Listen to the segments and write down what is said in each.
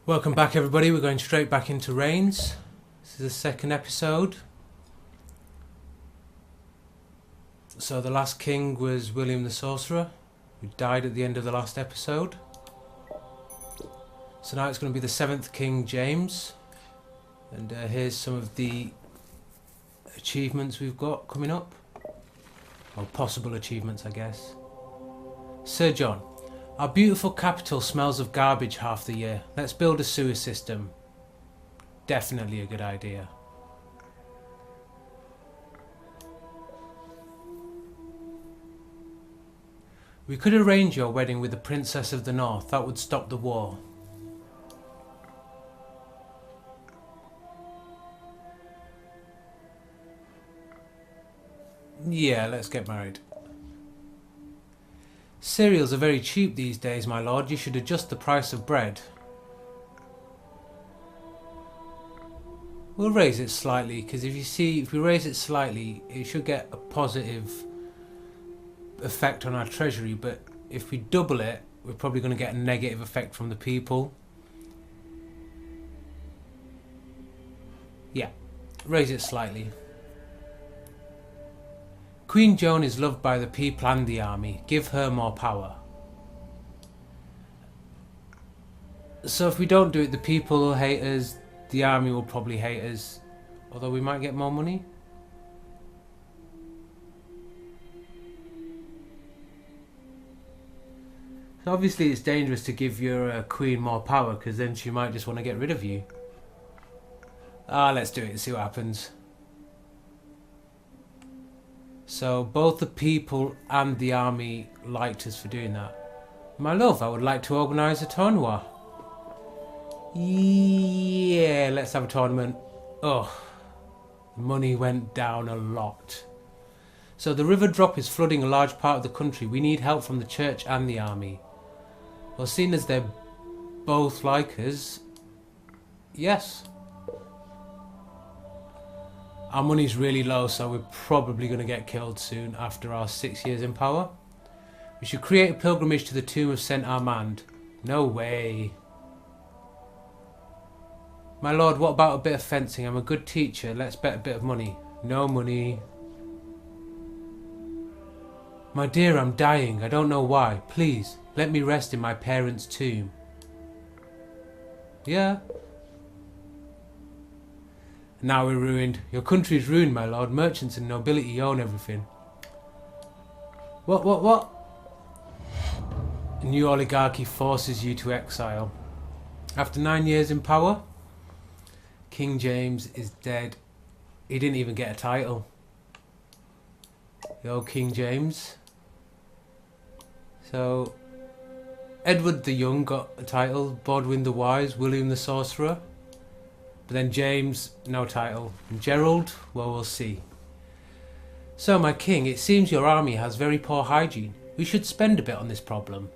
Welcome back, everybody. We're going straight back into Reigns. This is the second episode. So the last king was William the Sorcerer, who died at the end of the last episode. So now it's going to be the 7th King, James. And here's some of the achievements we've got coming up. Or possible achievements, I guess. Sir John. Our beautiful capital smells of garbage half the year. Let's build a sewer system. Definitely a good idea. We could arrange your wedding with the Princess of the North. That would stop the war. Yeah, let's get married. Cereals are very cheap these days, my lord. You should adjust the price of bread. We'll raise it slightly, because if we raise it slightly, it should get a positive effect on our treasury, but if we double it, we're probably going to get a negative effect from the people. Yeah, raise it slightly. Queen Joan is loved by the people and the army. Give her more power. So if we don't do it, the people will hate us, the army will probably hate us, although we might get more money. So obviously it's dangerous to give your queen more power, because then she might just want to get rid of you. Let's do it and see what happens. So both the people and the army liked us for doing that. My love, I would like to organise a tournoi. Yeah, let's have a tournament. Oh, money went down a lot. So the river drop is flooding a large part of the country. We need help from the church and the army. Well, seeing as they're both like us, yes. Our money's really low, so we're probably going to get killed soon after our 6 years in power. We should create a pilgrimage to the tomb of Saint Armand. No way. My lord, what about a bit of fencing? I'm a good teacher. Let's bet a bit of money. No money. My dear, I'm dying. I don't know why. Please, let me rest in my parents' tomb. Yeah. Now we're ruined. Your country is ruined, my lord. Merchants and nobility own everything. What? A new oligarchy forces you to exile. After 9 years in power, King James is dead. He didn't even get a title. The old King James. So, Edward the Young got a title. Bodwin the Wise. William the Sorcerer. But then James, no title. And Gerald, well, we'll see. So, my king, it seems your army has very poor hygiene. We should spend a bit on this problem.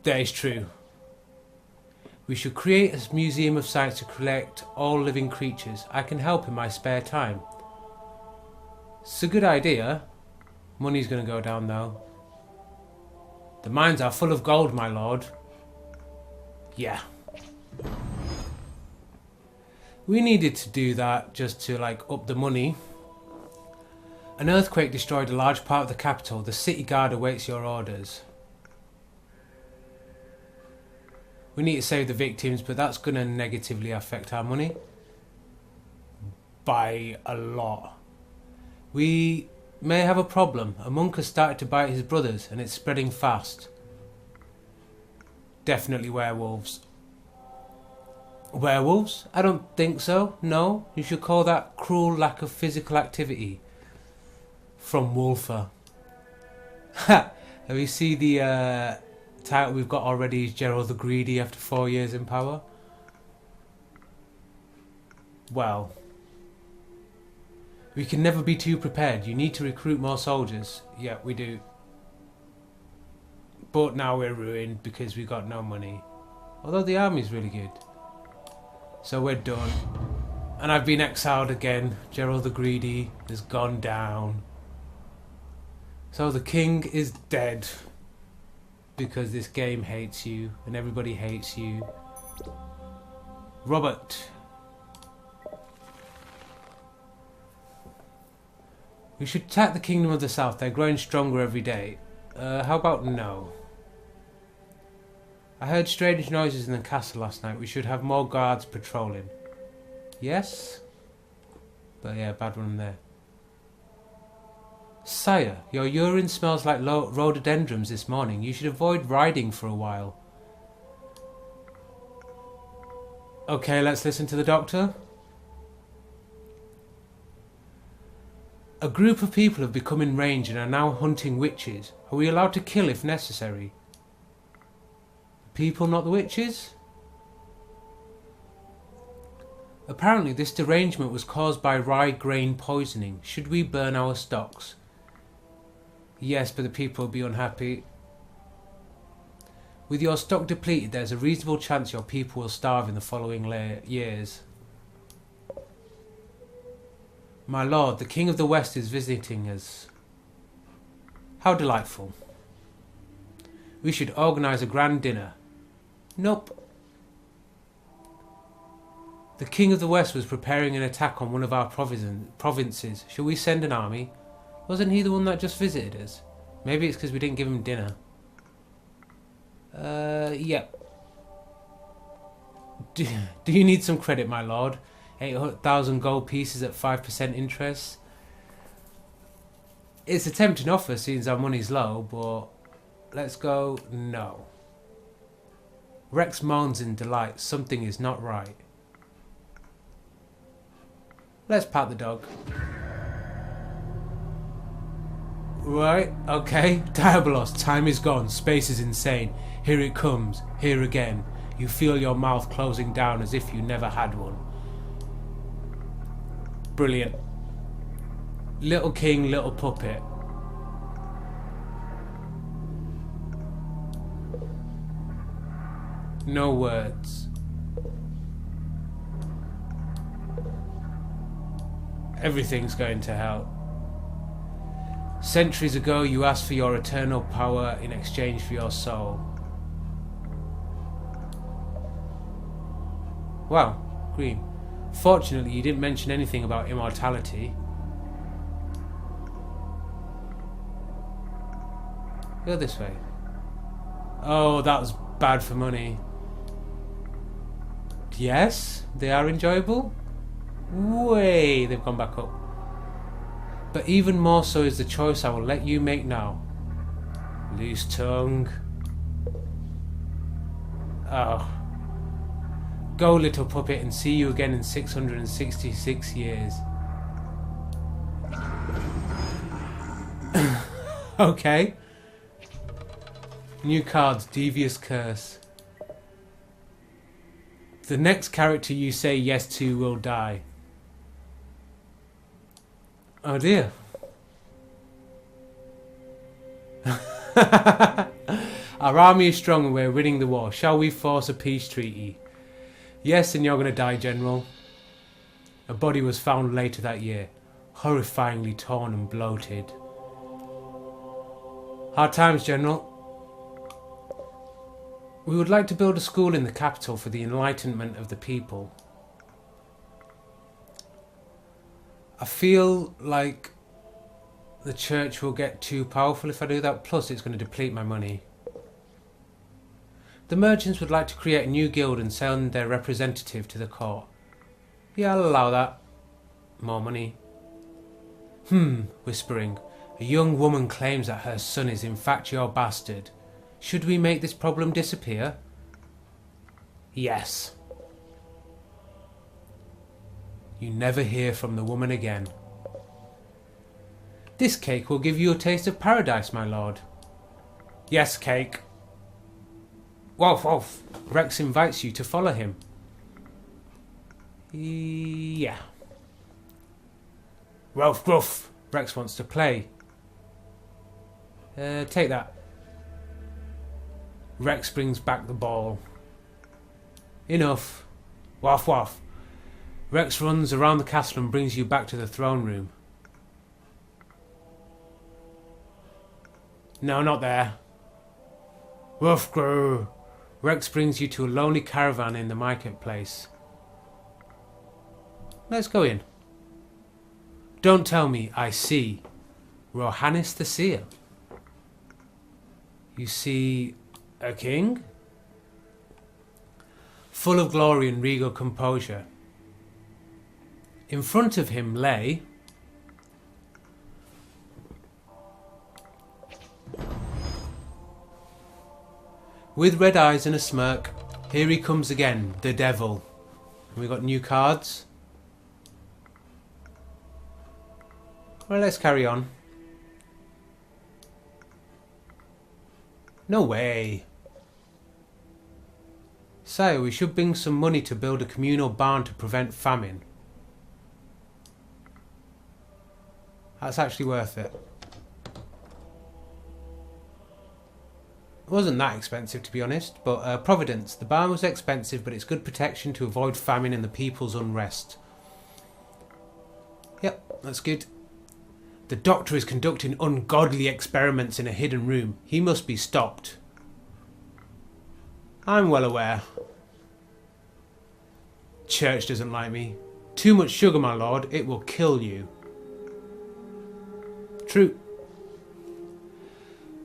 That is true. We should create a museum of science to collect all living creatures. I can help in my spare time. It's a good idea. Money's going to go down, though. The mines are full of gold, my lord. Yeah. We needed to do that just to up the money. An earthquake destroyed a large part of the capital. The city guard awaits your orders. We need to save the victims, but that's going to negatively affect our money. By a lot. We may have a problem. A monk has started to bite his brothers and it's spreading fast. Definitely werewolves. Werewolves? I don't think so. No, you should call that cruel lack of physical activity. From Wolfer. Ha! Have you seen the title we've got already? Is Gerald the Greedy after 4 years in power? Well, we can never be too prepared. You need to recruit more soldiers. Yeah, we do. But now we're ruined because we got no money. Although the army's really good. So we're done. And I've been exiled again. Gerald the Greedy has gone down. So the king is dead. because this game hates you and everybody hates you. Robert. We should attack the Kingdom of the South. They're growing stronger every day. How about no? I heard strange noises in the castle last night. We should have more guards patrolling. Yes? But yeah, bad one there. Sire, your urine smells like rhododendrons this morning. You should avoid riding for a while. Okay, let's listen to the doctor. A group of people have become enraged and are now hunting witches. Are we allowed to kill if necessary? People, not the witches? Apparently this derangement was caused by rye grain poisoning. Should we burn our stocks? Yes, but the people will be unhappy. With your stock depleted, there's a reasonable chance your people will starve in the following years. My lord, the King of the West is visiting us. How delightful. We should organise a grand dinner. Nope. The King of the West was preparing an attack on one of our provinces. Shall we send an army? Wasn't he the one that just visited us? Maybe it's because we didn't give him dinner. Yep. Do you need some credit, my lord? 8,000 gold pieces at 5% interest. It's a tempting offer since our money's low, but let's go no. Rex moans in delight. Something is not right. Let's pat the dog. Right, okay. Diabolos, time is gone. Space is insane. Here it comes. Here again. You feel your mouth closing down as if you never had one. Brilliant. Little king, little puppet. No words. Everything's going to hell. Centuries ago you asked for your eternal power in exchange for your soul. Wow, green. Fortunately, you didn't mention anything about immortality. Go this way. Oh, that was bad for money. Yes, they are enjoyable. Way, they've gone back up. But even more so is the choice I will let you make now. Loose tongue. Oh. Go, little puppet, and see you again in 666 years. Okay. New cards, Devious Curse. The next character you say yes to will die. Oh dear. Our army is strong and we're winning the war. Shall we force a peace treaty? Yes, and you're going to die, General. A body was found later that year, horrifyingly torn and bloated. Hard times, General. We would like to build a school in the capital for the enlightenment of the people. I feel like the church will get too powerful if I do that, plus it's going to deplete my money. The merchants would like to create a new guild and send their representative to the court. Yeah, I'll allow that. More money. Whispering. A young woman claims that her son is in fact your bastard. Should we make this problem disappear? Yes. You never hear from the woman again. This cake will give you a taste of paradise, my lord. Yes, cake. Wolf, wolf. Rex invites you to follow him. Yeah. Ruff, ruff. Rex wants to play. Take that. Rex brings back the ball. Enough. Waff, waff. Rex runs around the castle and brings you back to the throne room. No, not there. Woof groo. Rex brings you to a lonely caravan in the marketplace. Let's go in. Don't tell me I see Rohannes the Seer. You see a king? Full of glory and regal composure. In front of him lay with red eyes and a smirk, here he comes again, the devil. And we got new cards. Well, let's carry on. No way. Sire, we should bring some money to build a communal barn to prevent famine. That's actually worth it. It wasn't that expensive, to be honest, but Providence. The barn was expensive, but it's good protection to avoid famine and the people's unrest. Yep, that's good. The doctor is conducting ungodly experiments in a hidden room. He must be stopped. I'm well aware. Church doesn't like me. Too much sugar, my lord. It will kill you. True.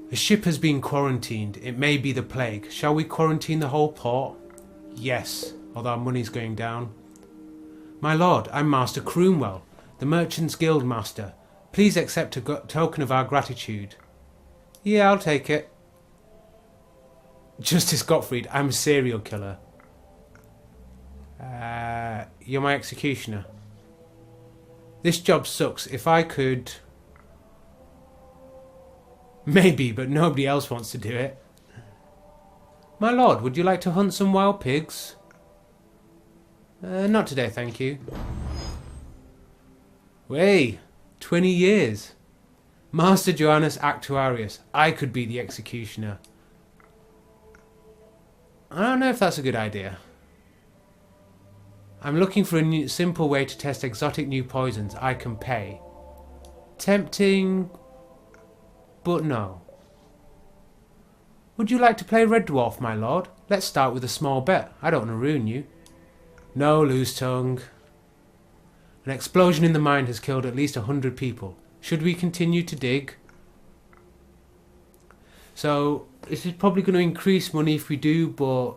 A ship has been quarantined. It may be the plague. Shall we quarantine the whole port? Yes, although our money's going down. My lord, I'm Master Croomwell, the Merchants Guild Master. Please accept a token of our gratitude. Yeah, I'll take it. Justice Gottfried, I'm a serial killer. You're my executioner. This job sucks. If I could... Maybe, but nobody else wants to do it. My lord, would you like to hunt some wild pigs? Not today, thank you. Way, 20 years. Master Johannes Actuarius. I could be the executioner. I don't know if that's a good idea. I'm looking for a simple way to test exotic new poisons. I can pay. Tempting, but no. Would you like to play Red Dwarf, my lord? Let's start with a small bet. I don't want to ruin you. No, loose tongue. An explosion in the mine has killed at least 100 people. Should we continue to dig? So, this is probably going to increase money if we do, but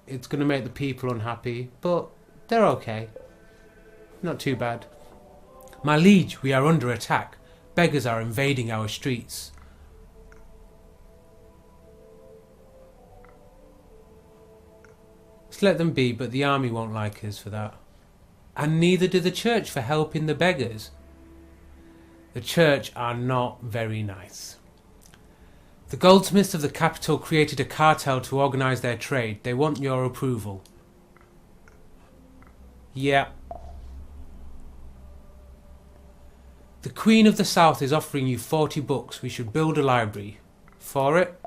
it's going to make the people unhappy. But they're okay. Not too bad. My liege, we are under attack. Beggars are invading our streets. Let's let them be, but the army won't like us for that. And neither do the church for helping the beggars. The church are not very nice. The goldsmiths of the capital created a cartel to organise their trade. They want your approval. Yeah. The Queen of the South is offering you 40 books. We should build a library. For it?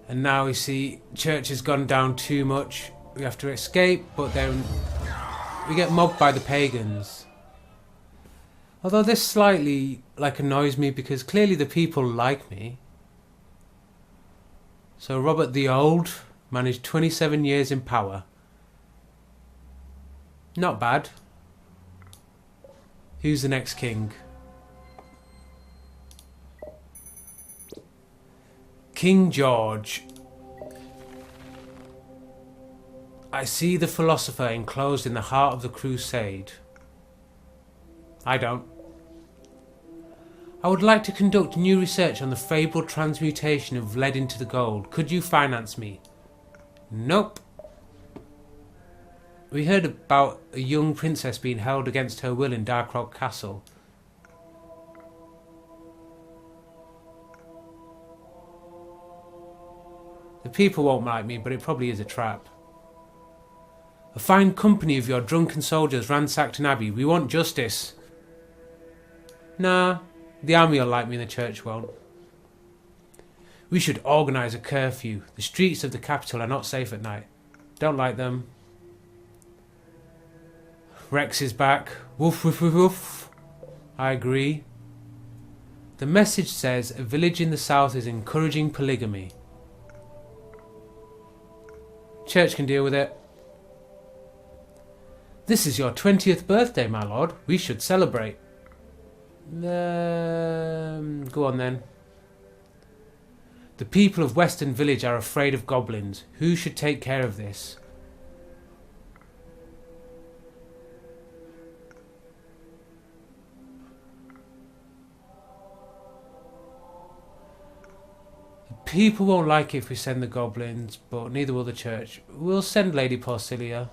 And now we see church has gone down too much. We have to escape, but then we get mobbed by the pagans. Although this slightly annoys me because clearly the people like me. So Robert the Old managed 27 years in power. Not bad. Who's the next king? King George. I see the philosopher enclosed in the heart of the crusade. I don't. I would like to conduct new research on the fabled transmutation of lead into the gold. Could you finance me? Nope. We heard about a young princess being held against her will in Darkrock Castle. The people won't like me, but it probably is a trap. A fine company of your drunken soldiers ransacked an abbey. We want justice. Nah, the army will like me and the church won't. We should organise a curfew. The streets of the capital are not safe at night. Don't like them. Rex is back. Woof, woof, woof, woof. I agree. The message says a village in the south is encouraging polygamy. Church can deal with it. This is your 20th birthday, my lord. We should celebrate. Go on then. The people of Western Village are afraid of goblins. Who should take care of this? People won't like it if we send the goblins, but neither will the church. We'll send Lady Porcilia.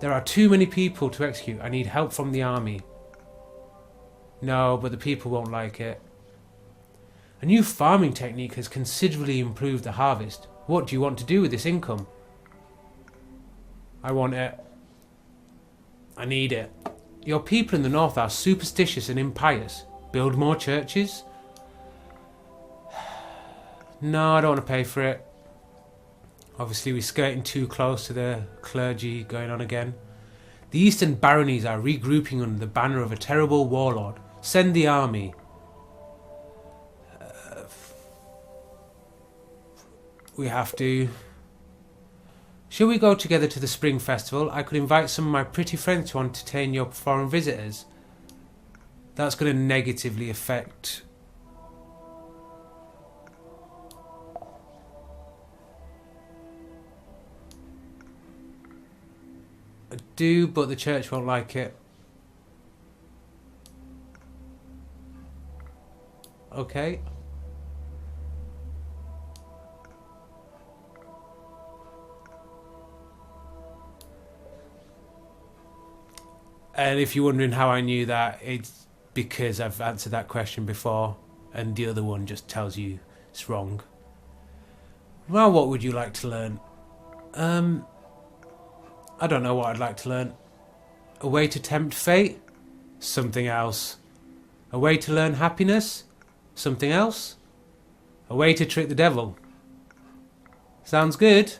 There are too many people to execute. I need help from the army. No, but the people won't like it. A new farming technique has considerably improved the harvest. What do you want to do with this income? I want it. I need it. Your people in the north are superstitious and impious. Build more churches? No, I don't want to pay for it. Obviously, we're skirting too close to the clergy going on again. The eastern baronies are regrouping under the banner of a terrible warlord. Send the army. We have to. Shall we go together to the spring festival? I could invite some of my pretty friends to entertain your foreign visitors. That's going to negatively affect... I do, but the church won't like it. Okay. And if you're wondering how I knew that, it's because I've answered that question before, and the other one just tells you it's wrong. Well, what would you like to learn? I don't know what I'd like to learn. A way to tempt fate? Something else. A way to learn happiness? Something else. A way to trick the devil? Sounds good.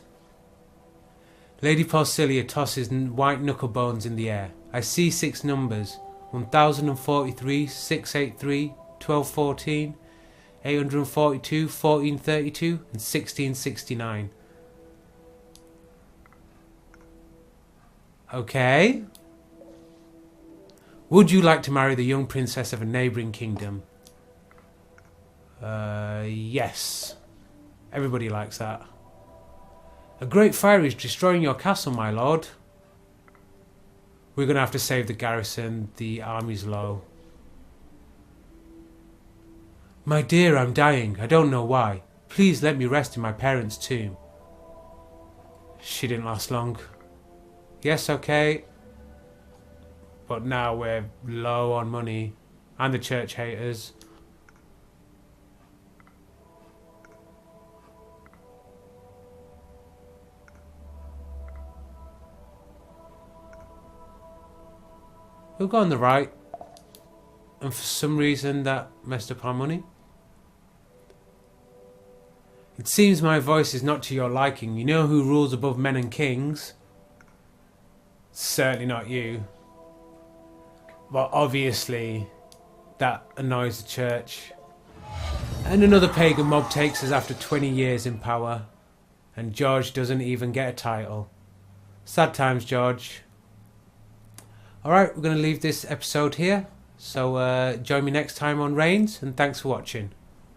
Lady Porcilia tosses white knuckle bones in the air. I see 6 numbers. 1043, 683, 1214, 842, 1432 and 1669. Okay. Would you like to marry the young princess of a neighbouring kingdom? Yes. Everybody likes that. A great fire is destroying your castle, my lord. We're going to have to save the garrison. The army's low. My dear, I'm dying. I don't know why. Please let me rest in my parents' tomb. She didn't last long. Yes, okay. But now we're low on money. And the church haters. We'll go on the right. And for some reason that messed up our money. It seems my voice is not to your liking. You know who rules above men and kings? Certainly not you. But obviously that annoys the church. And another pagan mob takes us after 20 years in power. And George doesn't even get a title. Sad times, George. Alright, we're going to leave this episode here. So join me next time on Reigns, and thanks for watching.